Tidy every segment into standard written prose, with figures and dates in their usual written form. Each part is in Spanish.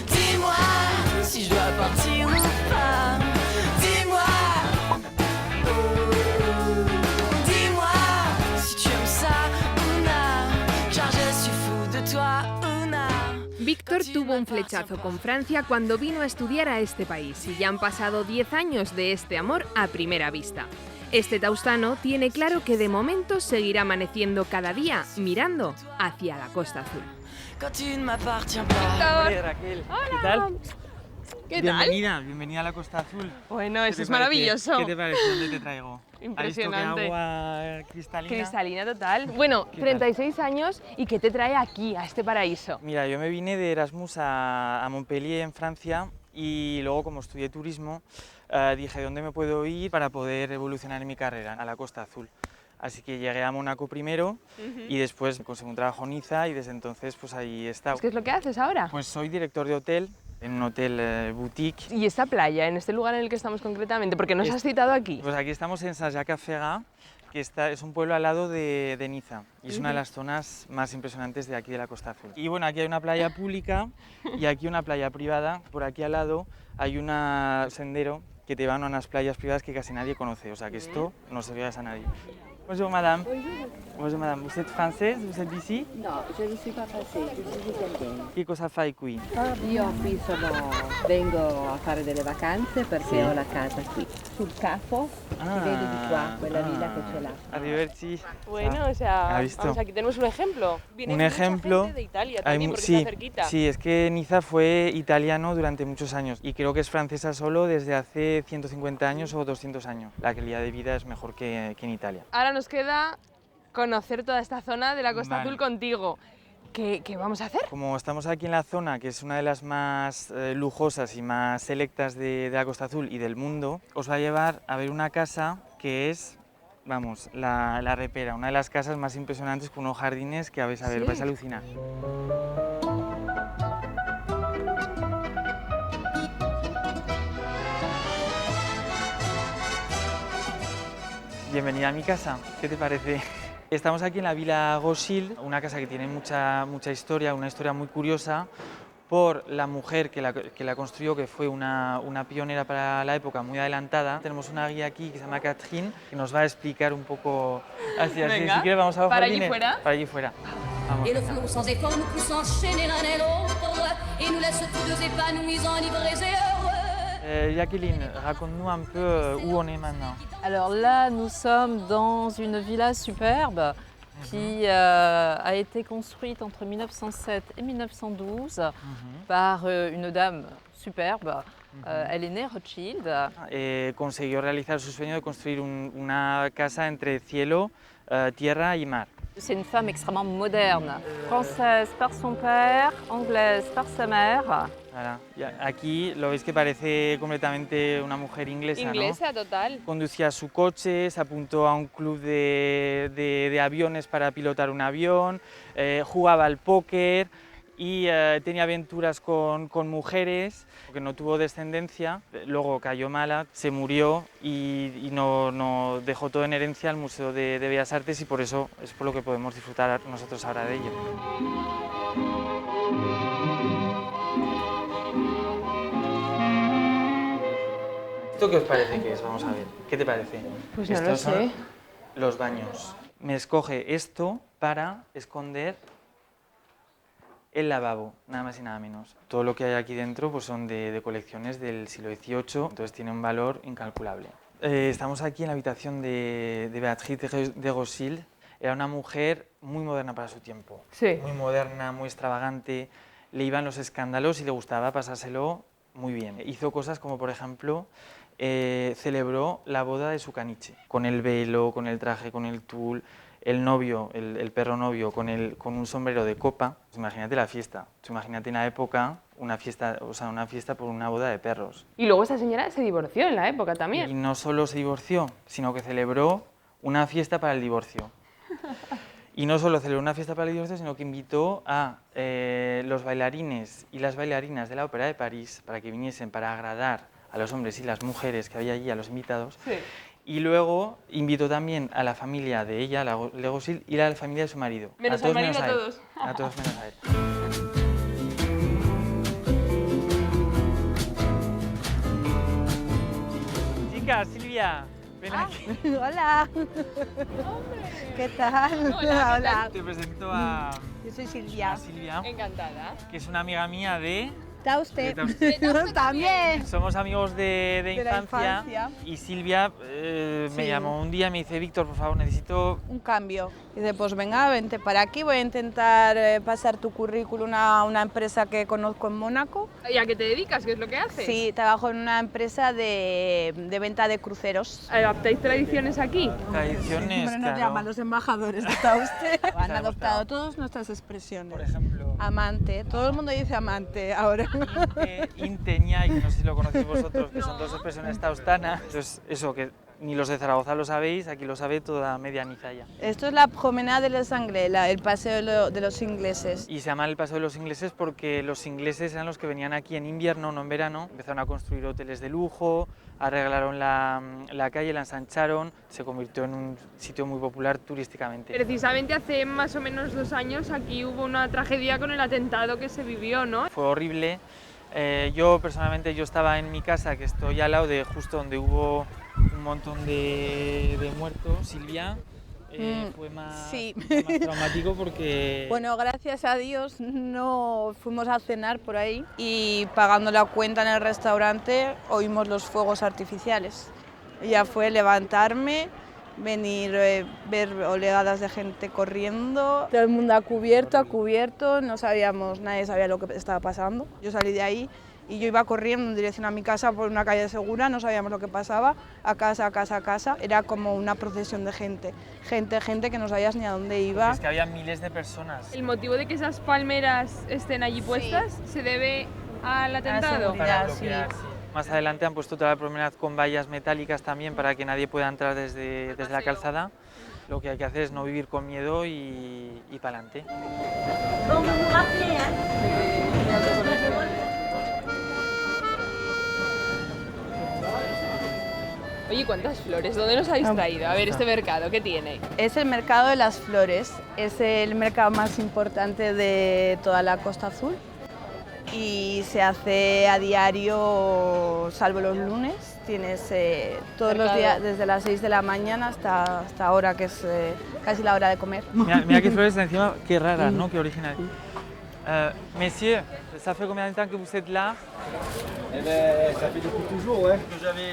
Dis-moi si je dois partir ou pas. Dis-moi, dis-moi si tu aimes ça ou non, car je suis fou de toi ou non. Víctor tuvo un flechazo con Francia cuando vino a estudiar a este país y ya han pasado 10 años de este amor a primera vista. Este taustano tiene claro que de momento seguirá amaneciendo cada día mirando hacia la Costa Azul. Quand tu ne m'appartiens pas. Hola, Raquel. ¿Qué tal? ¿Qué Bienvenida a la Costa Azul. Bueno, ¿Qué eso te es parece? maravilloso. ¿Qué te parece? ¿Dónde te traigo? Impresionante. ¿Has visto qué agua cristalina? Cristalina total. Bueno, ¿Qué 36 años y ¿qué te trae aquí, a este paraíso? Mira, yo me vine de Erasmus a Montpellier, en Francia, y luego, como estudié turismo, dije dónde me puedo ir para poder evolucionar en mi carrera, a la Costa Azul. Así que llegué a Mónaco primero y después conseguí un trabajo en Niza y desde entonces pues ahí he estado. ¿Qué es lo que haces ahora? Pues soy director de hotel, en un hotel boutique. ¿Y esta playa, en este lugar en el que estamos concretamente? Porque nos has citado aquí. Pues aquí estamos en Saint-Jacques-Ferrat, que es un pueblo al lado de Niza y es una de las zonas más impresionantes de aquí de la Costa Azul. Y bueno, aquí hay una playa pública y aquí una playa privada. Por aquí al lado hay un sendero que te van a unas playas privadas que casi nadie conoce, o sea que esto no se ve a nadie. Bonjour madame. Bonjour madame. Vous êtes française? Vous êtes d'ici? No, je ne suis pas française, je suis italiana. Che cosa fai qui? Io qui vengo a fare delle vacanze perché Sì. ho la casa qui, sul capo, si vede di qua, quella villa che c'è là. Arrivederci. Bueno, o sea, ¿Ha visto? vamos, aquí tenemos un ejemplo. Viene Un mucha ejemplo. gente de Italia Hay también, mu- porque sí, está cerquita. sí, es que Niza fue italiano durante muchos años y creo que es francesa solo desde hace 150 años o 200 años. La calidad de vida es mejor que en Italia. Ahora nos queda conocer toda esta zona de la Costa Vale. Azul contigo. ¿Qué vamos a hacer? Como estamos aquí en la zona, que es una de las más lujosas y más selectas de la Costa Azul y del mundo, os va a llevar a ver una casa que es, vamos, la repera, una de las casas más impresionantes con unos jardines que vais a ver, Sí. vais a alucinar. Bienvenida a mi casa, ¿qué te parece? Estamos aquí en la Villa Gosil, una casa que tiene mucha historia, una historia muy curiosa por la mujer que la construyó, que fue una pionera para la época, muy adelantada. Tenemos una guía aquí que se llama Catherine, que nos va a explicar un poco así, Venga, si quieres vamos a los ¿para allí jardines. fuera? Para allí fuera. Vamos. Et le flot sans effort nous pousse enchaîner l'un et l'autre et nous laisse tous deux épanouis, enivrés et heureux. Jacqueline, raconte-nous un peu où on est maintenant. Alors là, nous sommes dans une villa superbe qui a été construite entre 1907 et 1912 par une dame superbe. Elle est née Rothschild. Consiguió realizar su sueño de construir una casa entre cielo, tierra y mar. C'est une femme extrêmement moderne, française par son père, anglaise par sa mère. Voilà. Aquí lo veis que parece completamente una mujer inglesa, Inglesa, total. ¿no? Conducía su coche, se apuntó a un club de aviones para pilotar un avión, jugaba al póker y tenía aventuras con mujeres, porque no tuvo descendencia, luego cayó mala, se murió y no dejó todo en herencia al Museo de Bellas Artes y por eso es por lo que podemos disfrutar nosotros ahora de ello. ¿Esto qué os parece que es? Vamos a ver, ¿qué te parece? Pues no lo Estos son sé. los baños. Me escoge esto para esconder el lavabo, nada más y nada menos. Todo lo que hay aquí dentro pues son de colecciones del siglo XVIII, entonces tiene un valor incalculable. Estamos aquí en la habitación de Beatrice de Gosil. Era una mujer muy moderna para su tiempo. Sí. Muy moderna, muy extravagante, le iban los escándalos y le gustaba pasárselo muy bien. Hizo cosas como, por ejemplo, celebró la boda de su caniche, con el velo, con el traje, con el tul, el novio, el perro novio, con un sombrero de copa. Pues imagínate la fiesta, imagínate en la época una fiesta por una boda de perros. Y luego esta señora se divorció en la época Y también. no solo se divorció, sino que celebró una fiesta para el divorcio. Y no solo celebró una fiesta para el divorcio, sino que invitó a los bailarines y las bailarinas de la Ópera de París para que viniesen para agradar a los hombres y las mujeres que había allí, a los invitados. Sí. Y luego invitó también a la familia de ella, la Legosil, y a la familia de su marido. Menos al marido, a todos. A todos menos a él. Silvia, ven aquí. Hola. ¿Qué tal? Hola. Te presento a Yo soy Silvia. Silvia, Encantada. que es una amiga mía de... ¿Está usted? De usted. También. Somos amigos de De la infancia, infancia. y Silvia me llamó un día y me dice, Víctor, por favor, necesito... Un cambio. Dice, pues venga, vente para aquí, voy a intentar pasar tu currículum a una empresa que conozco en Mónaco. ¿Y a qué te dedicas? ¿Qué es lo que haces? Sí, trabajo en una empresa de venta de cruceros. ¿Adaptáis tradiciones aquí? Tradiciones, claro. los embajadores, ¿está usted? Han Está adoptado demostrado. todas nuestras expresiones. Por ejemplo, Amante, todo el mundo dice amante ahora. Inteña, y que no sé si lo conocéis vosotros, que son dos expresiones taustanas. Entonces, eso, que ni los de Zaragoza lo sabéis, aquí lo sabe toda media Nizaya. Esto es la promenade de los Anglais, el paseo de los ingleses. Y se llama el Paso de los Ingleses porque los ingleses eran los que venían aquí en invierno, no en verano. Empezaron a construir hoteles de lujo, arreglaron la calle, la ensancharon, se convirtió en un sitio muy popular turísticamente. Precisamente hace más o menos 2 años aquí hubo una tragedia con el atentado que se vivió, ¿no? Fue horrible. Yo personalmente estaba en mi casa, que estoy al lado de justo donde hubo un montón de muertos. Silvia, fue más traumático porque... Bueno, gracias a Dios no fuimos a cenar por ahí y pagando la cuenta en el restaurante oímos los fuegos artificiales. Ya fue levantarme, venir, ver oleadas de gente corriendo, todo el mundo a cubierto, no sabíamos, nadie sabía lo que estaba pasando. Yo salí de ahí y yo iba corriendo en dirección a mi casa por una calle segura, no sabíamos lo que pasaba, a casa, era como una procesión de gente que no sabías ni a dónde iba. Es que había miles de personas. ¿El motivo de que esas palmeras estén allí puestas se debe al atentado? seguridad. Para bloquear, sí. Más adelante han puesto toda la promenade con vallas metálicas también para que nadie pueda entrar desde la calzada. Lo que hay que hacer es no vivir con miedo y para adelante. Oye, ¿cuántas flores? ¿Dónde nos habéis traído? A ver, este mercado, ¿qué tiene? Es el mercado de las flores, es el mercado más importante de toda la Costa Azul y se hace a diario, salvo los lunes. Tienes todos los días, desde las 6 de la mañana hasta ahora, que es casi la hora de comer. Mira qué flores encima, qué raras, ¿no? Qué original. Messieurs, ça fait combien de temps que vous êtes là? Eh ben, ça fait depuis toujours, ouais. J'avais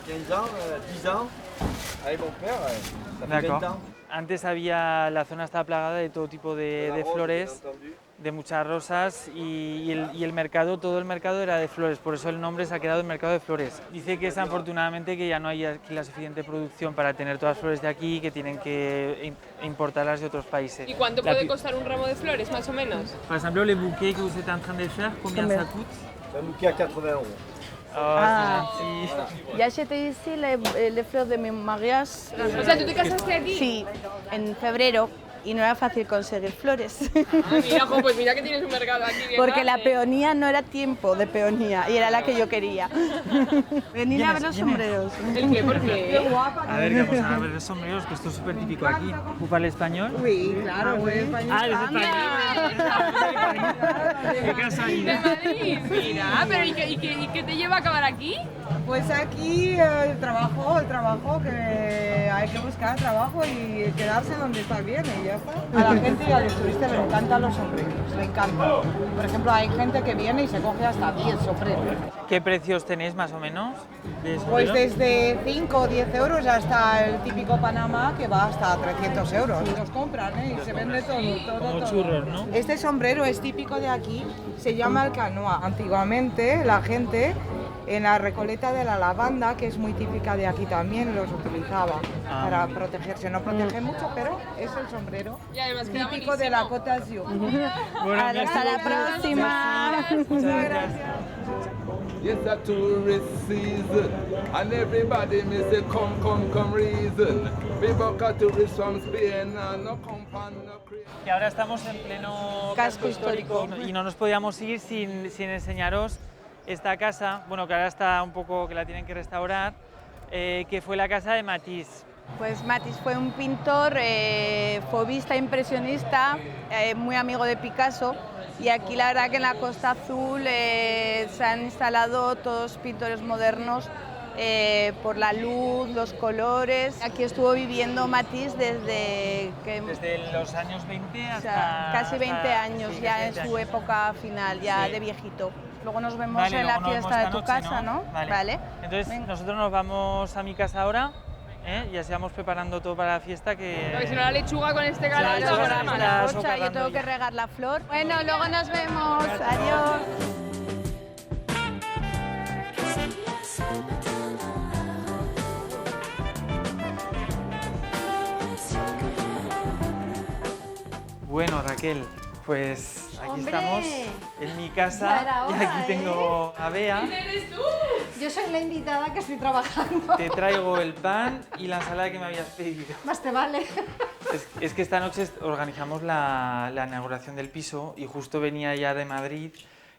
15 ans, 10 ans, avec mon père, ça fait 20 ans. Antes la zona estaba plagada de todo tipo de flores, de muchas rosas, y el mercado, todo el mercado era de flores, por eso el nombre se ha quedado el mercado de flores. Dice que desafortunadamente que ya no hay aquí la suficiente producción para tener todas las flores de aquí, que tienen que importarlas de otros países. ¿Y cuánto puede costar un ramo de flores, más o menos? Por ejemplo, les bouquets que vous êtes en train de faire, combien ça coûte? Un bouquet à 80 euros. Oh, c'est gentil. J'acheté ici les fleurs de mi mariage. O sea, ¿tú te casaste aquí? Sí, en febrero y no era fácil conseguir flores. Ah, mira, jo, pues mira que tienes un mercado aquí bien Porque la grande. peonía no era tiempo de peonía y era la que yo quería. Venid a ver los sombreros. ¿El qué? ¿Por qué? A ver, que vamos a ver los sombreros, que esto es súper típico aquí. ¿Tú hablas español? Sí, claro, muy español. Ah, eres español. ¡Qué casualidad! De Madrid, mira. Pero ¿y qué te lleva a acabar aquí? Pues aquí el trabajo, que hay que buscar trabajo y quedarse donde está bien y ya está. A la gente y a los turistas les encantan los sombreros, les encantan. Por ejemplo, hay gente que viene y se coge hasta 10 sombreros. ¿Qué precios tenéis más o menos? De Pues sombrero? desde 5 o 10 euros hasta el típico Panamá que va hasta 300 euros. Los compran y se vende todo. Como churros, ¿no? Este sombrero es típico de aquí, se llama el canoa. Antiguamente la gente en la Recoleta de la lavanda, que es muy típica de aquí también, los utilizaba para protegerse. No protege mucho, pero es el sombrero Y además queda típico de la Côte d'Azur. Bueno, Hasta la próxima. Muchas gracias. It's a tourist season, and everybody me say come reason. We book a tourist from Spain and no come pan no cream. Y ahora estamos en pleno casco histórico y no nos podíamos ir sin enseñaros esta casa, bueno, que ahora está un poco, que la tienen que restaurar, que fue la casa de Matisse. Pues Matisse fue un pintor fauvista impresionista, muy amigo de Picasso, y aquí la verdad que en la Costa Azul se han instalado todos pintores modernos por la luz, los colores. Aquí estuvo viviendo Matisse desde los años 20 hasta... o sea, casi 20 hasta- años, sí, ya 20 en su años. época final, ya Sí. de viejito. Luego nos vemos Vale, en la luego nos vemos fiesta de esta tu noche, casa, ¿no? Vale. Entonces nosotros nos vamos a mi casa ahora, y así vamos preparando todo para la fiesta que... Porque si no la lechuga con este Claro, calor la está lechuga para está mala. la rocha, yo sofocando tengo ya. que regar la flor. Bueno, luego nos vemos. Adiós. Bueno, Raquel, pues aquí ¡Hombre! estamos en mi casa Ya era y hora, aquí tengo a Bea. Yo soy la invitada que estoy trabajando. Te traigo el pan y la ensalada que me habías pedido. Más te vale. Es que esta noche organizamos la inauguración del piso y justo venía ya de Madrid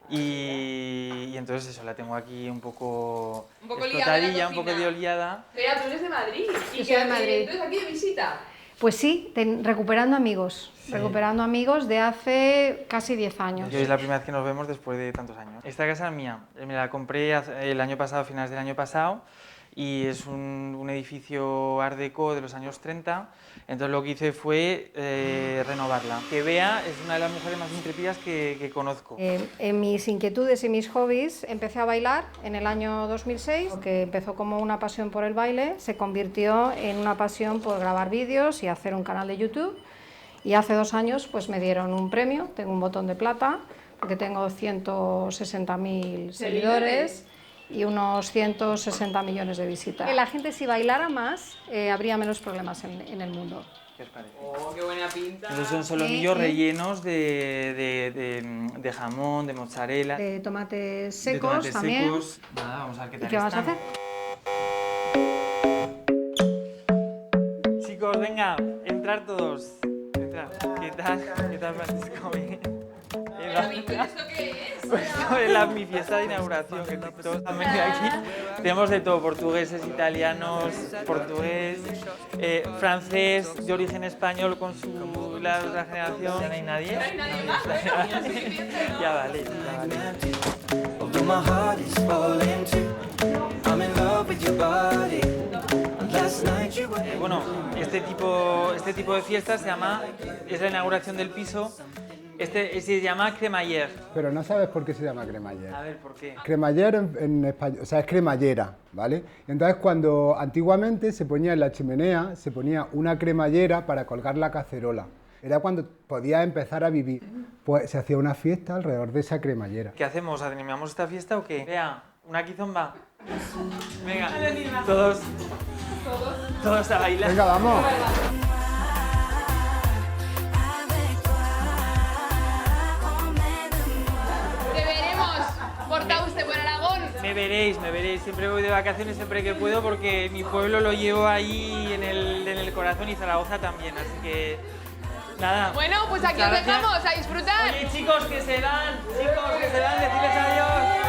y entonces eso, la tengo aquí un poco explotadilla, un poco de oliada. Mira, tú eres de Madrid. Yo soy de Madrid. Entonces aquí de visita. Pues sí, recuperando amigos. Sí. Recuperando amigos de hace casi 10 años. Y hoy es la primera vez que nos vemos después de tantos años. Esta casa es mía, me la compré el año pasado, a finales del año pasado, y es un edificio art déco de los años 30, entonces lo que hice fue renovarla. Que Bea es una de las mujeres más intrépidas que conozco. En mis inquietudes y mis hobbies empecé a bailar en el año 2006, que empezó como una pasión por el baile, se convirtió en una pasión por grabar vídeos y hacer un canal de YouTube. Y hace 2 años pues me dieron un premio, tengo un botón de plata, porque tengo 160.000 seguidores y unos 160 millones de visitas. Que la gente si bailara más, habría menos problemas en el mundo. ¿Qué os parece? Oh, qué buena pinta. Estos son solomillos rellenos de jamón, de mozzarella, De tomates de secos tomates también. secos. Nada, vamos a ver qué ¿Y tal qué vas a están. hacer? Chicos, venga, entrar todos. Entrar. ¿Qué tal? ¿Qué tal, Francisco? Bien. ¿Esto qué es? Pues no, es mi fiesta de inauguración, que todos han venido aquí. Tenemos de todo, portugueses, italianos, portugués, francés, de origen español con la otra generación. ¿Ya no hay nadie? ¿No hay nadie más? Ya vale, ya vale. Although my heart is falling too, I'm in love with your body. And last night you were... Bueno, este tipo de fiesta es la inauguración del piso. Se llama cremallère. Pero no sabes por qué se llama cremallère. A ver, ¿por qué? Cremallère en español, o sea, es cremallera, ¿vale? Y entonces cuando antiguamente se ponía en la chimenea, se ponía una cremallera para colgar la cacerola. Era cuando podías empezar a vivir. Pues se hacía una fiesta alrededor de esa cremallera. ¿Qué hacemos? ¿Animamos esta fiesta o qué? Vea, una quizomba. Venga, todos a bailar. Venga, vamos. Te veremos por Tauste, por Aragón. Me veréis. Siempre voy de vacaciones siempre que puedo porque mi pueblo lo llevo ahí en el corazón y Zaragoza también, así que nada. Bueno, pues aquí os Muchas gracias. dejamos a disfrutar. Oye, chicos, que se van, decirles adiós.